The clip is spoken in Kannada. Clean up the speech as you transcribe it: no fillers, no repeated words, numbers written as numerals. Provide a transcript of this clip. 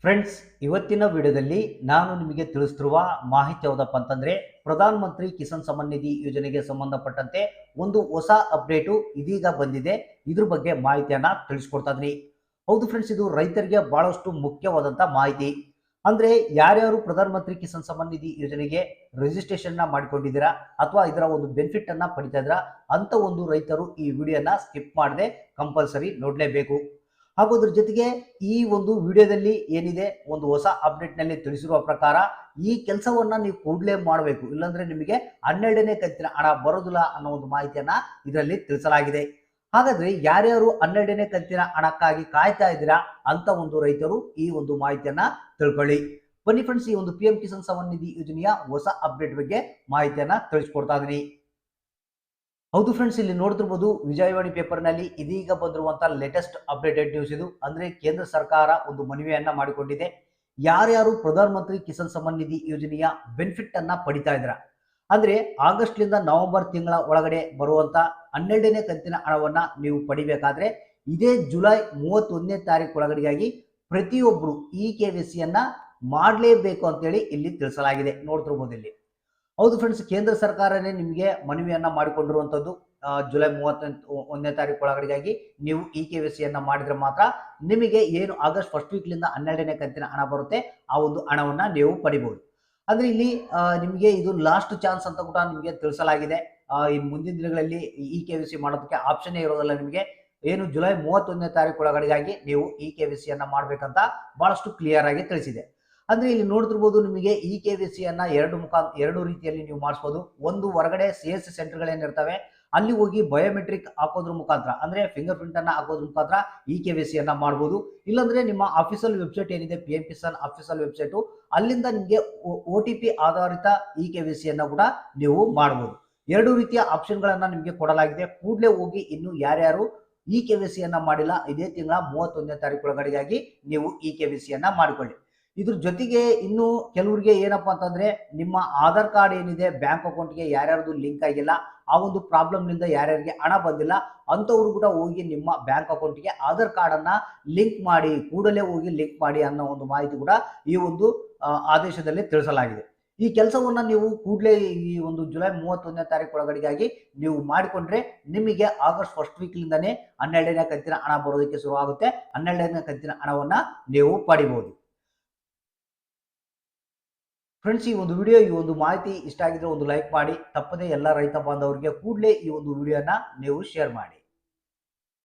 ಫ್ರೆಂಡ್ಸ್, ಇವತ್ತಿನ ವಿಡಿಯೋದಲ್ಲಿ ನಾನು ನಿಮಗೆ ತಿಳಿಸ್ತಿರುವ ಮಾಹಿತಿ ಯಾವುದಪ್ಪ ಅಂತಂದ್ರೆ ಪ್ರಧಾನ ಮಂತ್ರಿ ಕಿಸಾನ್ ಸಮ್ಮಾನ್ ನಿಧಿ ಯೋಜನೆಗೆ ಸಂಬಂಧಪಟ್ಟಂತೆ ಒಂದು ಹೊಸ ಅಪ್ಡೇಟು ಇದೀಗ ಬಂದಿದೆ. ಇದ್ರ ಬಗ್ಗೆ ಮಾಹಿತಿಯನ್ನ ತಿಳಿಸ್ಕೊಡ್ತಾ ಇದೀನಿ. ಹೌದು ಫ್ರೆಂಡ್ಸ್, ಇದು ರೈತರಿಗೆ ಬಹಳಷ್ಟು ಮುಖ್ಯವಾದಂತ ಮಾಹಿತಿ. ಅಂದ್ರೆ ಯಾರ್ಯಾರು ಪ್ರಧಾನ ಮಂತ್ರಿ ಕಿಸಾನ್ ಸಮ್ಮಾನ್ ನಿಧಿ ಯೋಜನೆಗೆ ರಿಜಿಸ್ಟ್ರೇಷನ್ ಮಾಡಿಕೊಂಡಿದ್ದೀರಾ ಅಥವಾ ಇದರ ಒಂದು ಬೆನಿಫಿಟ್ ಅನ್ನ ಪಡಿತಾ ಇದ್ದೀರಾ ಅಂತ ಒಂದು ರೈತರು ಈ ವಿಡಿಯೋನ ಸ್ಕಿಪ್ ಮಾಡದೆ ಕಂಪಲ್ಸರಿ ನೋಡ್ಲೇಬೇಕು. ಹಾಗೂ ಅದ್ರ ಜೊತೆಗೆ ಈ ಒಂದು ವಿಡಿಯೋದಲ್ಲಿ ಏನಿದೆ ಒಂದು ಹೊಸ ಅಪ್ಡೇಟ್ ನಲ್ಲಿ ತಿಳಿಸಿರುವ ಪ್ರಕಾರ ಈ ಕೆಲಸವನ್ನ ನೀವು ಕೂಡಲೇ ಮಾಡಬೇಕು, ಇಲ್ಲಾಂದ್ರೆ ನಿಮಗೆ 12ನೇ ಕಂತಿನ ಹಣ ಬರೋದಿಲ್ಲ ಅನ್ನೋ ಒಂದು ಮಾಹಿತಿಯನ್ನ ಇದರಲ್ಲಿ ತಿಳಿಸಲಾಗಿದೆ. ಹಾಗಾದ್ರೆ ಯಾರ್ಯಾರು 12ನೇ ಕಂತಿನ ಹಣಕ್ಕಾಗಿ ಕಾಯ್ತಾ ಇದ್ದೀರಾ ಅಂತ ಒಂದು ರೈತರು ಈ ಒಂದು ಮಾಹಿತಿಯನ್ನ ತಿಳ್ಕೊಳ್ಳಿ. ಬನ್ನಿ ಫ್ರೆಂಡ್ಸ್, ಈ ಒಂದು PM ಕಿಸಾನ್ ಸಮ್ಮಾನ್ ನಿಧಿ ಯೋಜನೆಯ ಹೊಸ ಅಪ್ಡೇಟ್ ಬಗ್ಗೆ ಮಾಹಿತಿಯನ್ನ ತಿಳಿಸ್ಕೊಡ್ತಾ ಇದೀನಿ. ಹೌದು ಫ್ರೆಂಡ್ಸ್, ಇಲ್ಲಿ ನೋಡ್ತಿರ್ಬೋದು ವಿಜಯವಾಣಿ ಪೇಪರ್ ನಲ್ಲಿ ಇದೀಗ ಬಂದಿರುವಂತಹ ಲೇಟೆಸ್ಟ್ ಅಪ್ಡೇಟೆಡ್ ನ್ಯೂಸ್ ಇದು. ಅಂದ್ರೆ ಕೇಂದ್ರ ಸರ್ಕಾರ ಒಂದು ಮನವಿಯನ್ನ ಮಾಡಿಕೊಂಡಿದೆ. ಯಾರ್ಯಾರು ಪ್ರಧಾನ ಮಂತ್ರಿ ಕಿಸಾನ್ ಸಮ್ಮಾನ್ ನಿಧಿ ಯೋಜನೆಯ ಬೆನಿಫಿಟ್ ಅನ್ನ ಪಡಿತಾ ಇದ್ರ ಅಂದ್ರೆ ಆಗಸ್ಟ್ ಲಿಂದ ನವೆಂಬರ್ ತಿಂಗಳ ಒಳಗಡೆ ಬರುವಂತ 12ನೇ ಕಂತಿನ ಹಣವನ್ನ ನೀವು ಪಡಿಬೇಕಾದ್ರೆ ಇದೇ ಜುಲೈ 31ನೇ ತಾರೀಕು ಒಳಗಡೆಗಾಗಿ ಪ್ರತಿಯೊಬ್ಬರು ಈ KYC ಯನ್ನ ಮಾಡಲೇಬೇಕು ಅಂತೇಳಿ ಇಲ್ಲಿ ತಿಳಿಸಲಾಗಿದೆ. ನೋಡ್ತಿರ್ಬೋದು ಇಲ್ಲಿ. ಹೌದು ಫ್ರೆಂಡ್ಸ್, ಕೇಂದ್ರ ಸರ್ಕಾರನೇ ನಿಮಗೆ ಮನವಿಯನ್ನ ಮಾಡಿಕೊಂಡಿರುವಂತದ್ದು. ಜುಲೈ 31ನೇ ತಾರೀಕು ಒಳಗಡೆಗಾಗಿ ನೀವು ಈ KYC ಯನ್ನ ಮಾಡಿದ್ರೆ ಮಾತ್ರ ನಿಮಗೆ ಏನು ಆಗಸ್ಟ್ ಫಸ್ಟ್ ವೀಕ್ ಲಿಂದ 12ನೇ ಕಂತಿನ ಹಣ ಬರುತ್ತೆ, ಆ ಒಂದು ಹಣವನ್ನ ನೀವು ಪಡಿಬಹುದು. ಅಂದ್ರೆ ಇಲ್ಲಿ ನಿಮಗೆ ಇದು ಲಾಸ್ಟ್ ಚಾನ್ಸ್ ಅಂತ ಕೂಡ ನಿಮಗೆ ತಿಳಿಸಲಾಗಿದೆ. ಇನ್ನು ಮುಂದಿನ ದಿನಗಳಲ್ಲಿ ಈ KYC ಮಾಡೋದಕ್ಕೆ ಆಪ್ಷನ್ ಇರೋದಲ್ಲ. ನಿಮಗೆ ಏನು ಜುಲೈ 31ನೇ ತಾರೀಕು ಒಳಗಡೆಗಾಗಿ ನೀವು ಈ KYC ಯನ್ನ ಮಾಡ್ಬೇಕಂತ ಬಹಳಷ್ಟು ಕ್ಲಿಯರ್ ಆಗಿ ತಿಳಿಸಿದೆ. ಅಂದ್ರೆ ಇಲ್ಲಿ ನೋಡ್ತಿರ್ಬೋದು, ನಿಮಗೆ ಈ KYC ಯನ್ನ ಎರಡು ರೀತಿಯಲ್ಲಿ ನೀವು ಮಾಡಿಸಬಹುದು. ಒಂದು, ಹೊರಗಡೆ CSC ಸೆಂಟರ್ಗಳೇನಿರ್ತವೆ ಅಲ್ಲಿ ಹೋಗಿ ಬಯೋಮೆಟ್ರಿಕ್ ಹಾಕೋದ್ರ ಮುಖಾಂತರ ಅಂದ್ರೆ ಫಿಂಗರ್ ಪ್ರಿಂಟ್ ಅನ್ನ ಹಾಕೋದ್ರ ಮುಖಾಂತರ ಈ KYC ಯನ್ನ ಮಾಡಬಹುದು. ಇಲ್ಲಾಂದ್ರೆ ನಿಮ್ಮ ಅಫಿಷಿಯಲ್ ವೆಬ್ಸೈಟ್ ಏನಿದೆ PM ಕಿಸಾನ್ ಅಫಿಷಿಯಲ್ ವೆಬ್ಸೈಟ್, ಅಲ್ಲಿಂದ ನಿಮಗೆ OTP ಆಧಾರಿತ ಈ KYC ಯನ್ನ ಕೂಡ ನೀವು ಮಾಡಬಹುದು. ಎರಡು ರೀತಿಯ ಆಪ್ಷನ್ ಗಳನ್ನ ನಿಮಗೆ ಕೊಡಲಾಗಿದೆ. ಕೂಡಲೇ ಹೋಗಿ ಇನ್ನು ಯಾರ್ಯಾರು ಈ KYC ಯನ್ನ ಮಾಡಿಲ್ಲ, ಇದೇ ತಿಂಗಳ 31ನೇ ತಾರೀಕು ಒಳಗಡೆಗಾಗಿ ನೀವು ಈ KYC ಯನ್ನ ಮಾಡಿಕೊಳ್ಳಿ. ಇದ್ರ ಜೊತೆಗೆ ಇನ್ನು ಕೆಲವರಿಗೆ ಏನಪ್ಪಾ ಅಂತಂದ್ರೆ ನಿಮ್ಮ ಆಧಾರ್ ಕಾರ್ಡ್ ಏನಿದೆ ಬ್ಯಾಂಕ್ ಅಕೌಂಟ್ಗೆ ಯಾರ್ಯಾರ್ದು ಲಿಂಕ್ ಆಗಿಲ್ಲ, ಆ ಒಂದು ಪ್ರಾಬ್ಲಮ್ ನಿಂದ ಯಾರ್ಯಾರಿಗೆ ಹಣ ಬಂದಿಲ್ಲ ಅಂತವ್ರು ಕೂಡ ಹೋಗಿ ನಿಮ್ಮ ಬ್ಯಾಂಕ್ ಅಕೌಂಟ್ಗೆ ಆಧಾರ್ ಕಾರ್ಡ್ ಅನ್ನ ಲಿಂಕ್ ಮಾಡಿ, ಕೂಡಲೇ ಹೋಗಿ ಲಿಂಕ್ ಮಾಡಿ ಅನ್ನೋ ಒಂದು ಮಾಹಿತಿ ಕೂಡ ಈ ಒಂದು ಆದೇಶದಲ್ಲಿ ತಿಳಿಸಲಾಗಿದೆ. ಈ ಕೆಲಸವನ್ನ ನೀವು ಕೂಡಲೇ ಈ ಒಂದು ಜುಲೈ 31ನೇ ತಾರೀಕು ಒಳಗಡೆಗಾಗಿ ನೀವು ಮಾಡಿಕೊಂಡ್ರೆ ನಿಮಗೆ ಆಗಸ್ಟ್ ಫಸ್ಟ್ ವೀಕ್ ಲಿಂದಾನೇ 12ನೇ ಕಂತಿನ ಹಣ ಬರೋದಕ್ಕೆ ಶುರು ಆಗುತ್ತೆ. 12ನೇ ಕಂತಿನ ಹಣವನ್ನ ನೀವು ಪಡಿಬಹುದು. ಫ್ರೆಂಡ್ಸ್, ಈ ಒಂದು ವಿಡಿಯೋ, ಈ ಒಂದು ಮಾಹಿತಿ ಇಷ್ಟ ಆಗಿದ್ರೆ ಒಂದು ಲೈಕ್ ಮಾಡಿ. ತಪ್ಪದೆ ಎಲ್ಲ ರೈತ ಬಾಂಧವರಿಗೆ ಕೂಡಲೇ ಈ ಒಂದು ವಿಡಿಯೋನ ನೀವು ಶೇರ್ ಮಾಡಿ.